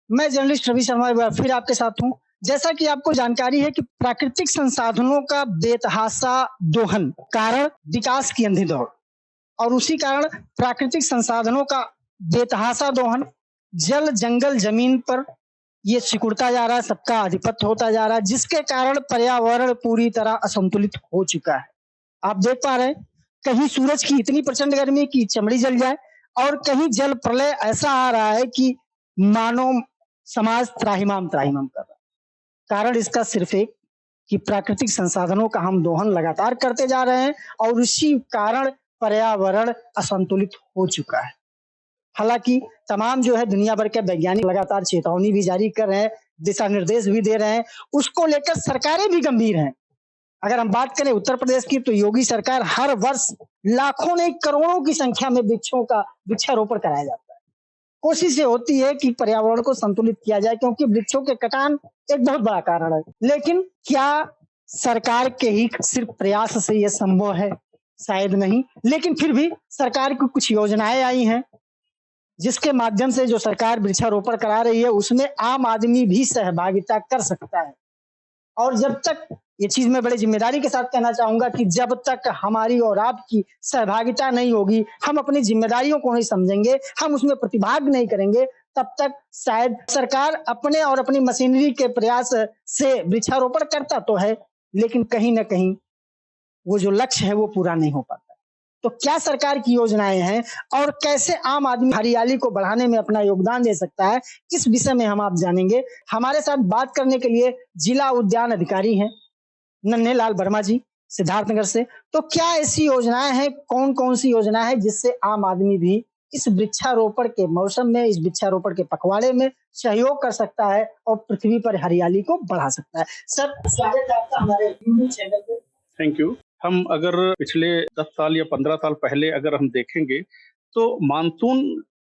मैं जर्नलिस्ट रवि शर्मा एक बार फिर आपके साथ हूँ। जैसा कि आपको जानकारी है कि प्राकृतिक संसाधनों का बेतहाशा दोहन कारण विकास की अंधी दौड़ और उसी कारण प्राकृतिक संसाधनों का बेतहाशा दोहन, जल, जंगल, जमीन पर ये सिकुड़ता जा रहा है, सबका आधिपत्य होता जा रहा है, जिसके कारण पर्यावरण पूरी तरह असंतुलित हो चुका है। आप देख पा रहे हैं, कहीं सूरज की इतनी प्रचंड गर्मी कि चमड़ी जल जाए और कहीं जल प्रलय ऐसा आ रहा है कि मानव समाज त्राहिमाम त्राहिमाम कर रहा है। कारण इसका सिर्फ एक कि प्राकृतिक संसाधनों का हम दोहन लगातार करते जा रहे हैं और उसी कारण पर्यावरण असंतुलित हो चुका है। हालांकि तमाम जो है दुनिया भर के वैज्ञानिक लगातार चेतावनी भी जारी कर रहे हैं, दिशा निर्देश भी दे रहे हैं, उसको लेकर सरकारें भी गंभीर हैं। अगर हम बात करें उत्तर प्रदेश की तो योगी सरकार हर वर्ष लाखों नहीं करोड़ों की संख्या में वृक्षारोपण कराया जाता है। कोशिश ये होती है कि पर्यावरण को संतुलित किया जाए क्योंकि वृक्षों के कटान एक बहुत बड़ा कारण है। लेकिन क्या सरकार के ही सिर्फ प्रयास से ये संभव है? शायद नहीं, लेकिन फिर भी सरकार की कुछ योजनाएं आई हैं जिसके माध्यम से जो सरकार वृक्षारोपण करा रही है उसमें आम आदमी भी सहभागिता कर सकता है। और जब तक ये चीज मैं बड़े जिम्मेदारी के साथ कहना चाहूंगा कि जब तक हमारी और आपकी सहभागिता नहीं होगी, हम अपनी जिम्मेदारियों को नहीं समझेंगे, हम उसमें प्रतिभाग नहीं करेंगे, तब तक शायद सरकार अपने और अपनी मशीनरी के प्रयास से वृक्षारोपण करता तो है, लेकिन कहीं ना कहीं वो जो लक्ष्य है वो पूरा नहीं हो पाता। तो क्या सरकार की योजनाएं हैं और कैसे आम आदमी हरियाली को बढ़ाने में अपना योगदान दे सकता है, इस विषय में हम आप जानेंगे। हमारे साथ बात करने के लिए जिला उद्यान अधिकारी हैं नन्हे लाल वर्मा जी, सिद्धार्थनगर से। तो क्या ऐसी योजनाएं हैं, कौन कौन सी योजना है जिससे आम आदमी भी इस वृक्षारोपण के मौसम में, इस वृक्षारोपण के पखवाड़े में सहयोग कर सकता है और पृथ्वी पर हरियाली को बढ़ा सकता है? सर, स्वागत है आपका हमारे यूट्यूब चैनल पे। Thank you. हम अगर पिछले 10 साल या 15 साल पहले अगर हम देखेंगे तो मानसून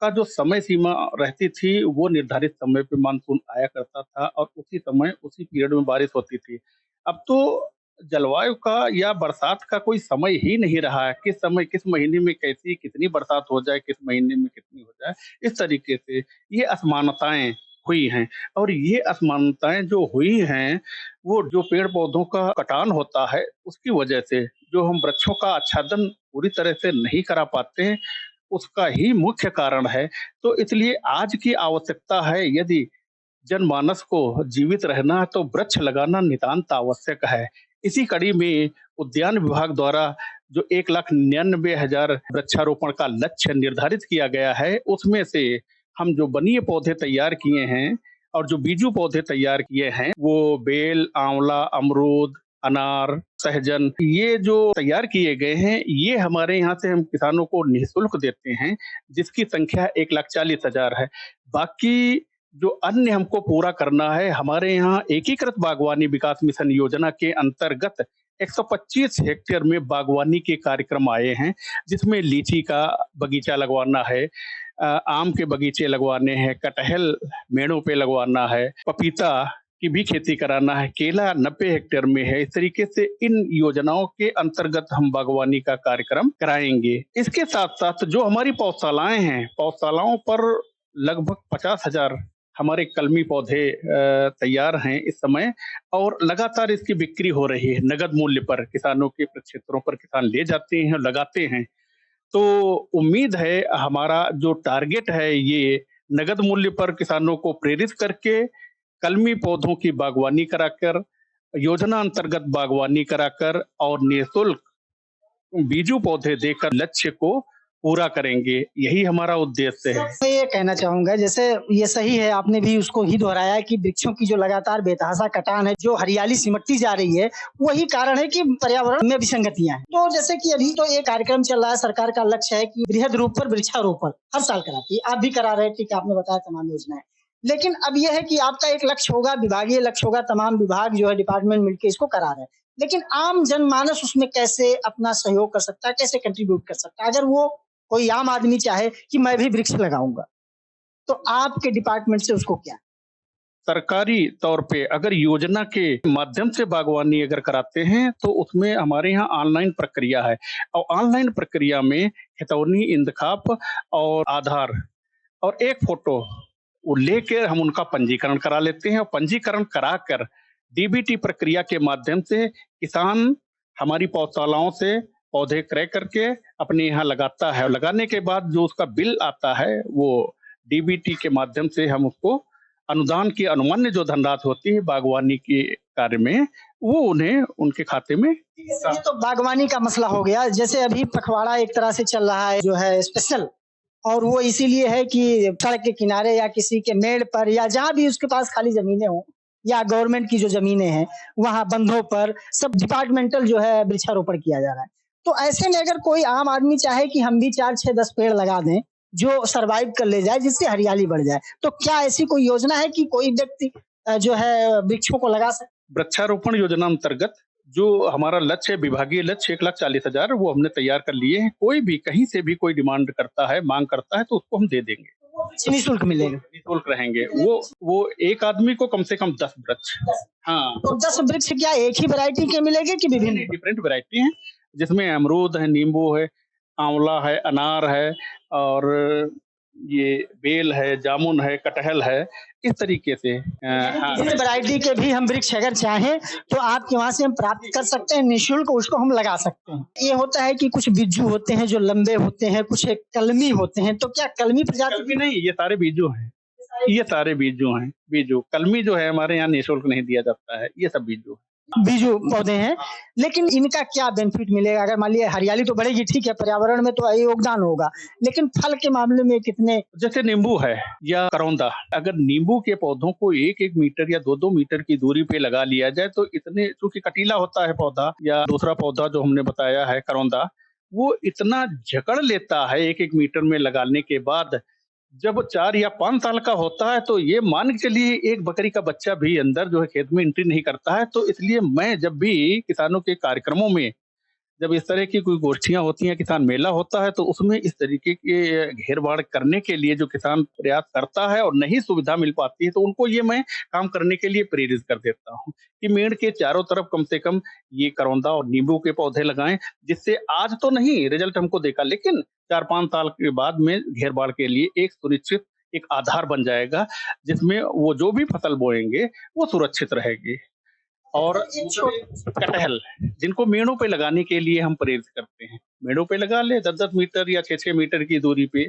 का जो समय सीमा रहती थी वो निर्धारित समय पे मानसून आया करता था और उसी समय उसी पीरियड में बारिश होती थी। अब तो जलवायु का या बरसात का कोई समय ही नहीं रहा है, किस समय किस महीने में कैसी कितनी बरसात हो जाए, किस महीने में कितनी हो जाए, इस तरीके से ये असमानताएं हुई हैं। और ये असमानताएं जो हुई हैं वो जो पेड़ पौधों का कटान होता है उसकी वजह से, जो हम वृक्षों का आच्छादन पूरी तरह से नहीं करा पाते हैं, उसका ही मुख्य कारण है। तो इसलिए आज की आवश्यकता है, यदि जनमानस को जीवित रहना है तो वृक्ष लगाना नितांत आवश्यक है। इसी कड़ी में उद्यान विभाग द्वारा जो 1,99,000 वृक्षारोपण का लक्ष्य निर्धारित किया गया है, उसमें से हम जो वनीय पौधे तैयार किए हैं और जो बीजू पौधे तैयार किए हैं, वो बेल, आंवला, अमरूद, अनार, सहजन, ये जो तैयार किए गए हैं, ये हमारे यहाँ से हम किसानों को निःशुल्क देते हैं, जिसकी संख्या 1,40,000 है। बाकी जो अन्य हमको पूरा करना है, हमारे यहाँ एकीकृत बागवानी विकास मिशन योजना के अंतर्गत 125 हेक्टेयर में बागवानी के कार्यक्रम आए हैं, जिसमें लीची का बगीचा लगवाना है, आम के बगीचे लगवाने हैं, कटहल मेड़ों पे लगवाना है, पपीता की भी खेती कराना है, केला 90 हेक्टेयर में है। इस तरीके से इन योजनाओं के अंतर्गत हम बागवानी का कार्यक्रम कराएंगे। इसके साथ साथ जो हमारी पौधशालाएं हैं, पौधशालाओं पर लगभग 50,000 हमारे कलमी पौधे तैयार हैं इस समय और लगातार इसकी बिक्री हो रही है। नगद मूल्य पर किसानों के प्रक्षेत्रों पर किसान ले जाते हैं, लगाते हैं। तो उम्मीद है हमारा जो टारगेट है ये नगद मूल्य पर किसानों को प्रेरित करके कलमी पौधों की बागवानी कराकर, योजना अंतर्गत बागवानी कराकर और निःशुल्क बीजू पौधे देकर लक्ष्य को पूरा करेंगे। यही हमारा उद्देश्य है। मैं ये कहना चाहूंगा, जैसे ये सही है, आपने भी उसको ही दोहराया कि वृक्षों की जो लगातार बेतहाशा कटान है, जो हरियाली सिमटती जा रही है, वही कारण है कि पर्यावरण में विसंगतियां हैं। तो जैसे कि अभी तो एक कार्यक्रम चल रहा है, सरकार का लक्ष्य है कि वृहद रूप पर वृक्षारोपण हर साल कराती है। आप भी करा रहे हैं, ठीक है, आपने बताया तमाम योजनाएं। लेकिन अब यह है कि आपका एक लक्ष्य होगा, विभागीय लक्ष्य होगा, तमाम विभाग जो है डिपार्टमेंट मिलकर इसको करा रहे हैं। लेकिन आम जनमानस उसमें कैसे अपना सहयोग कर सकता है, कैसे कंट्रीब्यूट कर सकता है? अगर वो कोई आम आदमी चाहे कि मैं भी वृक्ष लगाऊंगा, तो आपके डिपार्टमेंट से उसको क्या? सरकारी तौर पे अगर योजना के माध्यम से बागवानी अगर कराते हैं तो उसमें हमारे यहाँ ऑनलाइन प्रक्रिया है और ऑनलाइन प्रक्रिया में खितौनी, इंतखाब और आधार और एक फोटो वो लेकर हम उनका पंजीकरण करा लेते हैं और पंजीकरण कराकर डीबीटी प्रक्रिया के माध्यम से किसान हमारी पौधशालाओं से पौधे क्रय करके अपने यहाँ लगाता है और लगाने के बाद जो उसका बिल आता है वो डीबीटी के माध्यम से हम उसको अनुदान की अनुमान्य जो धनराशि होती है बागवानी के कार्य में वो उन्हें उनके खाते में ये तो बागवानी का मसला हो गया। जैसे अभी पखवाड़ा एक तरह से चल रहा है जो है स्पेशल, और वो इसीलिए है कि सड़क के किनारे या किसी के मेड़ पर या जहाँ भी उसके पास खाली जमीनें हों या गवर्नमेंट की जो जमीनें हैं वहाँ बंधों पर सब डिपार्टमेंटल जो है वृक्षारोपण किया जा रहा है। तो ऐसे में अगर कोई आम आदमी चाहे कि हम भी 4, 6, 10 पेड़ लगा दें जो सरवाइव कर ले जाए जिससे हरियाली बढ़ जाए, तो क्या ऐसी कोई योजना है कि कोई व्यक्ति जो है वृक्षों को लगा सके? वृक्षारोपण योजना अंतर्गत जो हमारा लक्ष्य है, विभागीय लक्ष्य 1,40,000 वो हमने तैयार कर लिए हैं। कोई भी कहीं से भी कोई डिमांड करता है, मांग करता है तो उसको हम दे देंगे। निःशुल्क मिलेगा। निःशुल्क रहेंगे। वो एक आदमी को कम से कम 10 वृक्ष। हाँ, तो 10 वृक्ष क्या एक ही वैरायटी के मिलेंगे कि विभिन्न? डिफरेंट वैरायटी हैं जिसमें अमरूद है, नींबू है, आंवला है, अनार है और ये बेल है, जामुन है, कटहल है, इस तरीके से हाँ। इस वैरायटी के भी हम वृक्ष अगर चाहें तो आपके वहां से हम प्राप्त कर सकते हैं निःशुल्क, उसको हम लगा सकते हैं। ये होता है कि कुछ बिज्जू होते हैं जो लंबे होते हैं, कुछ एक कलमी होते हैं, तो क्या कलमी प्रजाति? कलमी नहीं, ये सारे बीजू हैं। ये सारे बीजू हैं, बीजू। कलमी जो है हमारे यहाँ निःशुल्क नहीं दिया जाता है, ये सब बीजू हैं। बीजू पौधे हैं, लेकिन इनका क्या बेनिफिट मिलेगा? अगर मान लिया हरियाली तो बढ़ेगी, ठीक है, पर्यावरण में तो योगदान होगा, लेकिन फल के मामले में कितने? जैसे नींबू है या करौंदा, अगर नींबू के पौधों को 1-1 मीटर या 2-2 मीटर की दूरी पे लगा लिया जाए तो इतने, चूंकि कटीला होता है पौधा, या दूसरा पौधा जो हमने बताया है करौंदा, वो इतना जकड़ लेता है 1-1 मीटर में लगाने के बाद, जब 4 या 5 साल का होता है तो ये मान के चलिए एक बकरी का बच्चा भी अंदर जो है खेत में एंट्री नहीं करता है। तो इसलिए मैं जब भी किसानों के कार्यक्रमों में, जब इस तरह की कोई गोष्ठियां होती हैं, किसान मेला होता है, तो उसमें इस तरीके के घेर-बाड़ करने के लिए जो किसान प्रयास करता है और नहीं सुविधा मिल पाती है, तो उनको ये मैं काम करने के लिए प्रेरित कर देता हूँ कि मेड़ के चारों तरफ कम से कम ये करौंदा और नींबू के पौधे लगाएं, जिससे आज तो नहीं रिजल्ट हमको देखा, लेकिन 4-5 साल के बाद में घेर-बाड़ के लिए एक सुनिश्चित एक आधार बन जाएगा, जिसमें वो जो भी फसल बोएंगे वो सुरक्षित रहेगी। और कटहल, जिनको मेड़ों पे लगाने के लिए हम प्रेरित करते हैं, मेड़ों पे लगा ले 10-10 मीटर या 6-6 मीटर की दूरी पे,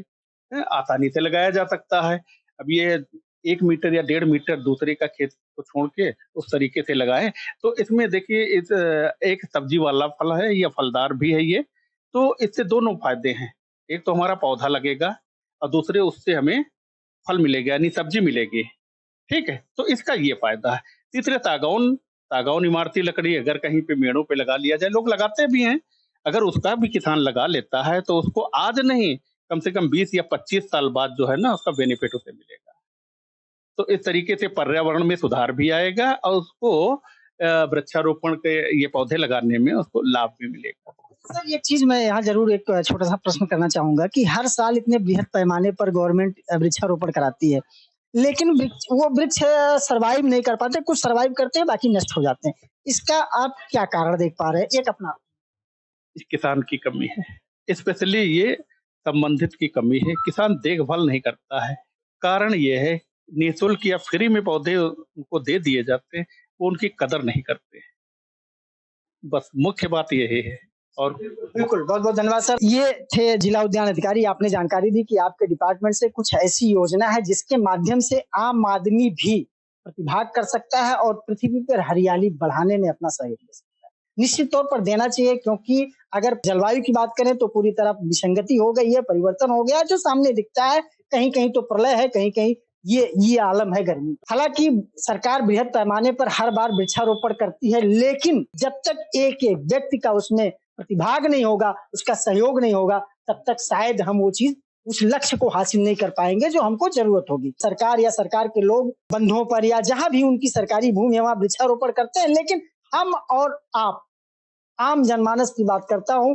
आसानी से लगाया जा सकता है। अब ये 1 मीटर या 1.5 मीटर दूसरे का खेत को छोड़ के उस तरीके से लगाएं, तो इसमें देखिए एक सब्जी वाला फल है या फलदार भी है ये, तो इससे दोनों फायदे हैं। एक तो हमारा पौधा लगेगा और दूसरे उससे हमें फल मिलेगा, यानी सब्जी मिलेगी। ठीक है? तो इसका ये फ़ायदा है। तीसरे सागौन, सागौन इमारती लकड़ी अगर कहीं पे मेड़ों पे लगा लिया जाए, लोग लगाते भी हैं। अगर उसका भी किसान लगा लेता है तो उसको आज नहीं, कम से कम 20 या 25 साल बाद जो है ना उसका बेनिफिट उसे मिलेगा। तो इस तरीके से पर्यावरण में सुधार भी आएगा और उसको वृक्षारोपण के ये पौधे लगाने में उसको लाभ भी मिलेगा। सर एक चीज मैं यहाँ जरूर एक छोटा सा प्रश्न करना चाहूंगा कि हर साल इतने बृहद पैमाने पर गवर्नमेंट वृक्षारोपण कराती है, लेकिन वो वृक्ष सरवाइव नहीं कर पाते, कुछ सरवाइव करते हैं बाकी नष्ट हो जाते हैं। इसका आप क्या कारण देख पा रहे हैं? एक अपना इस किसान की कमी है, स्पेशली ये संबंधित की कमी है, किसान देखभाल नहीं करता है। कारण ये है निःशुल्क या फ्री में पौधे उनको दे दिए जाते हैं, वो उनकी कदर नहीं करते। बस मुख्य बात यही है। और बिल्कुल, बहुत-बहुत धन्यवाद सर। ये थे जिला उद्यान अधिकारी, आपने जानकारी दी कि आपके डिपार्टमेंट से कुछ ऐसी योजना है जिसके माध्यम से आम आदमी भी प्रतिभाग कर सकता है और पृथ्वी पर हरियाली बढ़ाने में अपना सहयोग दे सकता है। निश्चित तौर पर देना चाहिए, क्योंकि अगर जलवायु की बात करें तो पूरी तरह विसंगति हो गई है, परिवर्तन हो गया है जो सामने दिखता है। कहीं-कहीं तो प्रलय है, कहीं-कहीं ये आलम है गर्मी। हालाँकि सरकार बृहद पैमाने पर हर बार वृक्षारोपण करती है, लेकिन जब तक एक-एक व्यक्ति का उसमें प्रतिभाग नहीं होगा, उसका सहयोग नहीं होगा, तब तक शायद हम वो चीज़, उस लक्ष्य को हासिल नहीं कर पाएँगे जो हमको ज़रूरत होगी। सरकार या सरकार के लोग बंधों पर या जहाँ भी उनकी सरकारी भूमि है वहाँ वृक्षारोपण करते हैं, लेकिन हम और आप, आम जनमानस की बात करता हूँ,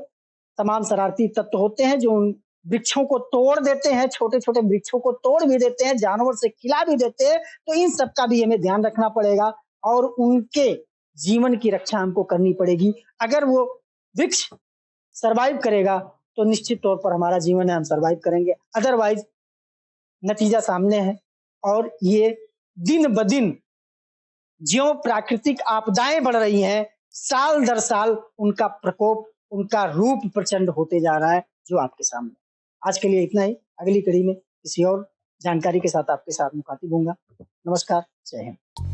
तमाम शरारती तत्व होते हैं जो उन वृक्षों को तोड़ देते हैं, छोटे-छोटे वृक्षों को तोड़ भी देते हैं, जानवर से खिला भी देते हैं, तो इन सब का भी हमें ध्यान रखना पड़ेगा और उनके जीवन की रक्षा हमको करनी पड़ेगी। अगर वो वृक्ष सर्वाइव करेगा तो निश्चित तौर पर हमारा जीवन है, हम सर्वाइव करेंगे, अदरवाइज नतीजा सामने है। और ये दिन ब दिन ज्यों प्राकृतिक आपदाएं बढ़ रही हैं, साल दर साल उनका प्रकोप, उनका रूप प्रचंड होते जा रहा है, जो आपके सामने। आज के लिए इतना ही। अगली कड़ी में किसी और जानकारी के साथ आपके साथ मुखातिब होऊंगा। नमस्कार, जय हिंद।